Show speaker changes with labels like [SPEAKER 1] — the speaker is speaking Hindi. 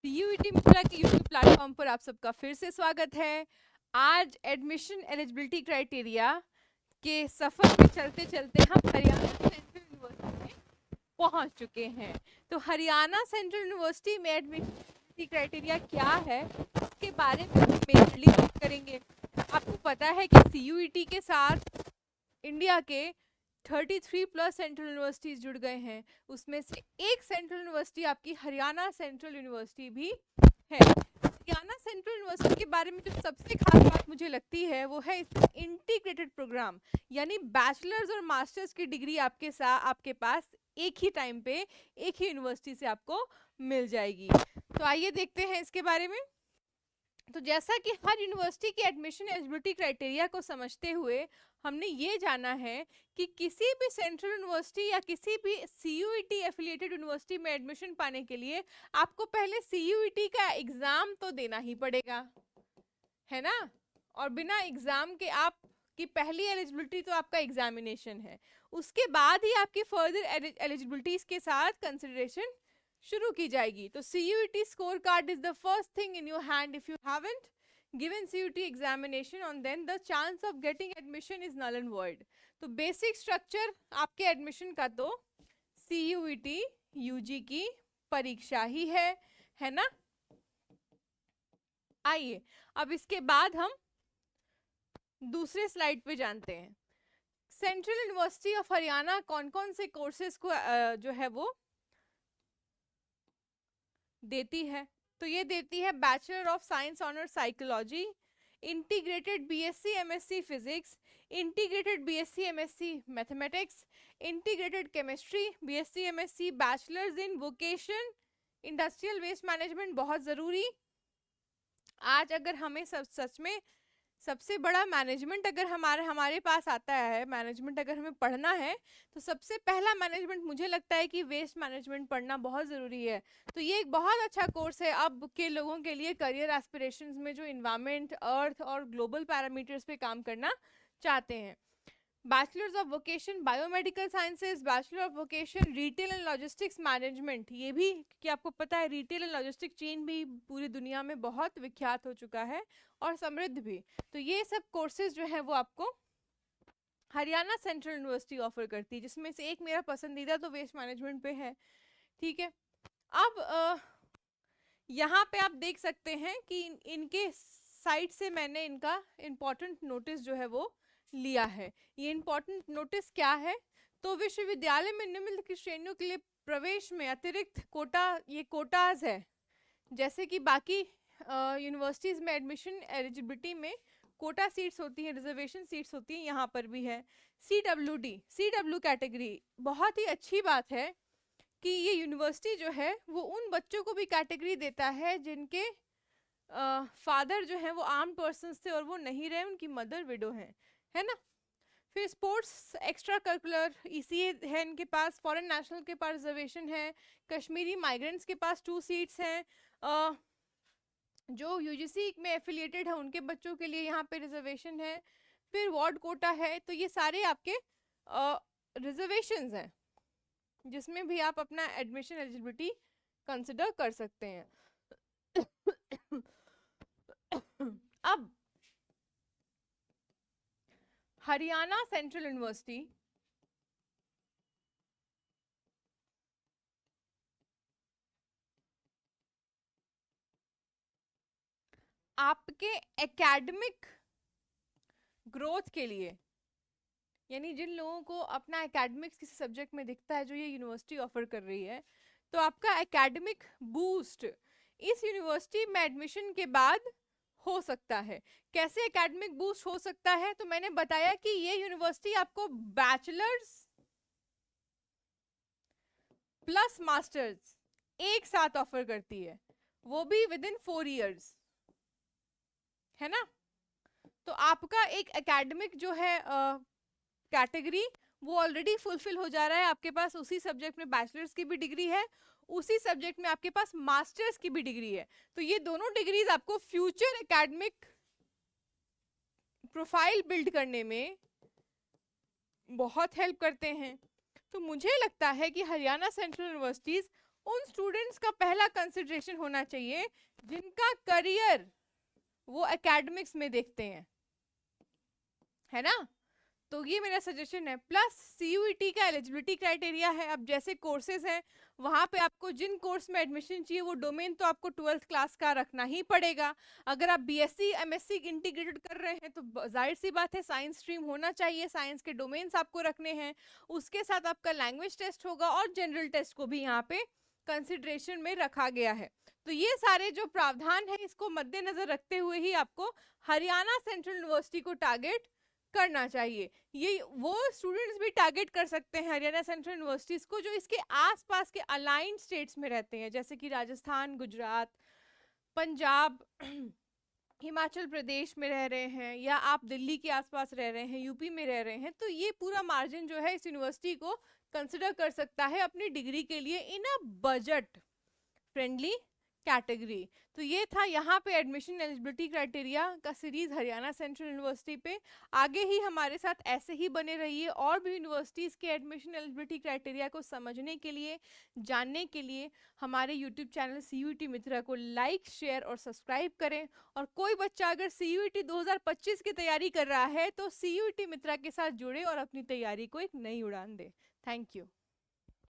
[SPEAKER 1] यूईटी मिथिला के यूट्यूब प्लेटफॉर्म पर आप सबका फिर से स्वागत है। आज एडमिशन एलिजिबिलिटी क्राइटेरिया के सफर में चलते चलते हम हरियाणा सेंट्रल यूनिवर्सिटी में पहुंच चुके हैं। तो हरियाणा सेंट्रल यूनिवर्सिटी में एडमिशन क्राइटेरिया क्या है उसके बारे में हम मेनली बात करेंगे। आपको पता है कि सीयूईटी के साथ इंडिया के 33 प्लस सेंट्रल यूनिवर्सिटीज जुड़ गए हैं। उसमें से एक सेंट्रल यूनिवर्सिटी आपकी हरियाणा सेंट्रल यूनिवर्सिटी भी है। हरियाणा सेंट्रल यूनिवर्सिटी के बारे में जो सबसे खास बात मुझे लगती है वो है इसका इंटीग्रेटेड प्रोग्राम, यानी बैचलर्स और मास्टर्स की डिग्री आपके पास एक ही टाइम पे एक ही यूनिवर्सिटी से आपको मिल जाएगी। तो आइए देखते हैं इसके बारे में। तो जैसा कि हर यूनिवर्सिटी की एडमिशन एलिजिबिलिटी क्राइटेरिया को समझते हुए हमने ये जाना है कि किसी भी सेंट्रल यूनिवर्सिटी या किसी भी सीयूईटी एफिलिएटेड यूनिवर्सिटी में एडमिशन पाने के लिए आपको पहले सीयूईटी का एग्जाम तो देना ही पड़ेगा, है ना। और बिना एग्जाम के आपकी पहली एलिजिबिलिटी तो आपका एग्जामिनेशन है, उसके बाद ही आपकी फर्दर एलिजिबिलिटीज के साथ कंसिडरेशन शुरू की जाएगी। तो CUET score card is the first thing in your hand if you haven't given CUET examination on then the chance of getting admission is null and void। तो बेसिक स्ट्रक्चर आपके एडमिशन का तो CUET UG की परीक्षा ही है ना। आइए अब इसके बाद हम दूसरे स्लाइड पे जानते हैं। सेंट्रल यूनिवर्सिटी ऑफ हरियाणा कौन कौन से कोर्सेज को जो है वो देती है। तो ये देती है bachelor of science honour psychology, integrated BSc MSc physics, integrated BSc MSc mathematics, integrated chemistry, BSc MSc, bachelors in vocation, industrial waste management. बहुत ज़रूरी, आज अगर हमें सच में सबसे बड़ा मैनेजमेंट अगर हमारे पास आता है, मैनेजमेंट अगर हमें पढ़ना है तो सबसे पहला मैनेजमेंट मुझे लगता है कि वेस्ट मैनेजमेंट पढ़ना बहुत ज़रूरी है। तो ये एक बहुत अच्छा कोर्स है अब के लोगों के लिए करियर एस्पिरेशंस में जो इन्वायरमेंट, अर्थ और ग्लोबल पैरामीटर्स पे काम करना चाहते हैं। Bachelors of vocation biomedical sciences, bachelor of vocation retail and logistics management. ये भी कि आपको पता है रिटेल एंड लॉजिस्टिक चेन भी पूरी दुनिया में बहुत विख्यात हो चुका है और समृद्ध भी। तो ये सब कोर्सेज जो है वो आपको हरियाणा सेंट्रल यूनिवर्सिटी ऑफर करती है, जिसमें से एक मेरा पसंदीदा तो वेस्ट मैनेजमेंट पे है। ठीक है, अब यहाँ पे आप देख सकते हैं कि इनके साइट से मैंने इनका इम्पोर्टेंट नोटिस जो है वो लिया है। ये इम्पोर्टेंट नोटिस क्या है, तो विश्वविद्यालय में निम्नलिखित श्रेणियों के लिए प्रवेश में अतिरिक्त कोटा, ये कोटाज है, जैसे कि बाकी यूनिवर्सिटीज में एडमिशन एलिजिबिलिटी में कोटा सीट्स होती हैं, रिजर्वेशन सीट्स होती हैं, यहाँ पर भी है। CWD कैटेगरी, बहुत ही अच्छी बात है कि ये यूनिवर्सिटी जो है वो उन बच्चों को भी कैटेगरी देता है जिनके फादर जो है वो आर्म्ड पर्सन्स थे और वो नहीं रहे, उनकी मदर विडो है ना। फिर स्पोर्ट्स एक्स्ट्रा करिकुलर ECA है इनके पास, फॉरेन नेशनल के पास रिजर्वेशन है, कश्मीरी माइग्रेंट्स के पास 2 सीट्स हैं, जो UGC में एफिलिएटेड है उनके बच्चों के लिए यहाँ पे रिजर्वेशन है। फिर वार्ड कोटा है। तो ये सारे आपके रिजर्वेशंस हैं जिसमें भी आप अपना एडमिशन एलिजिबिलिटी कंसिडर कर सकते हैं। अब हरियाणा सेंट्रल यूनिवर्सिटी आपके एकेडमिक ग्रोथ के लिए, यानी जिन लोगों को अपना एकेडमिक्स किसी सब्जेक्ट में दिखता है जो ये यूनिवर्सिटी ऑफर कर रही है, तो आपका एकेडमिक बूस्ट इस यूनिवर्सिटी में एडमिशन के बाद हो सकता है। कैसे एकेडमिक बूस्ट हो सकता है, तो मैंने बताया कि ये यूनिवर्सिटी आपको बैचलर्स प्लस मास्टर्स एक साथ ऑफर करती है, वो भी विद इन 4 इयर्स, है ना। तो आपका एक एकेडमिक जो है कैटेगरी वो ऑलरेडी फुलफिल हो जा रहा है। आपके पास उसी सब्जेक्ट में बैचलर्स की भी डिग्री है, उसी सब्जेक्ट में आपके पास मास्टर्स की भी डिग्री है। तो ये दोनों डिग्रीज आपको फ्यूचर एकेडमिक प्रोफाइल बिल्ड करने में बहुत हेल्प करते हैं। तो मुझे लगता है कि हरियाणा सेंट्रल यूनिवर्सिटीज उन स्टूडेंट्स का पहला कंसिडरेशन होना चाहिए जिनका करियर वो एकेडमिक्स में देखते हैं, है ना। तो ये मेरा सजेशन है। प्लस सीयूईटी का एलिजिबिलिटी क्राइटेरिया है। अब जैसे कोर्सेज हैं वहाँ पे आपको जिन कोर्स में एडमिशन चाहिए वो डोमेन तो आपको 12th क्लास का रखना ही पड़ेगा। अगर आप बीएससी एमएससी इंटीग्रेटेड कर रहे हैं तो जाहिर सी बात है साइंस स्ट्रीम होना चाहिए, साइंस के डोमेन्स आपको रखने हैं। उसके साथ आपका लैंग्वेज टेस्ट होगा और जनरल टेस्ट को भी यहाँ पे कंसिडरेशन में रखा गया है। तो ये सारे जो प्रावधान है इसको मद्देनजर रखते हुए ही आपको हरियाणा सेंट्रल यूनिवर्सिटी को टारगेट करना चाहिए। ये वो स्टूडेंट्स भी टारगेट कर सकते हैं हरियाणा सेंट्रल यूनिवर्सिटीज को जो इसके आसपास के अलाइंड स्टेट्स में रहते हैं, जैसे कि राजस्थान, गुजरात, पंजाब, हिमाचल प्रदेश में रह रहे हैं, या आप दिल्ली के आसपास रह रहे हैं, यूपी में रह रहे हैं। तो ये पूरा मार्जिन जो है इस यूनिवर्सिटी को कंसिडर कर सकता है अपनी डिग्री के लिए इन अ बजट फ्रेंडली कैटेगरी। तो ये था यहाँ पे एडमिशन एलिजिबिलिटी क्राइटेरिया का सीरीज हरियाणा सेंट्रल यूनिवर्सिटी पे। आगे ही हमारे साथ ऐसे ही बने रहिए और भी यूनिवर्सिटीज़ के एडमिशन एलिजिबिलिटी क्राइटेरिया को समझने के लिए, जानने के लिए हमारे यूट्यूब चैनल सीयूईटी मित्रा को लाइक, शेयर और सब्सक्राइब करें। और कोई बच्चा अगर सीयूईटी 2025 की तैयारी कर रहा है तो सीयूईटी मित्रा के साथ जुड़े और अपनी तैयारी को एक नई उड़ान दे। Thank you.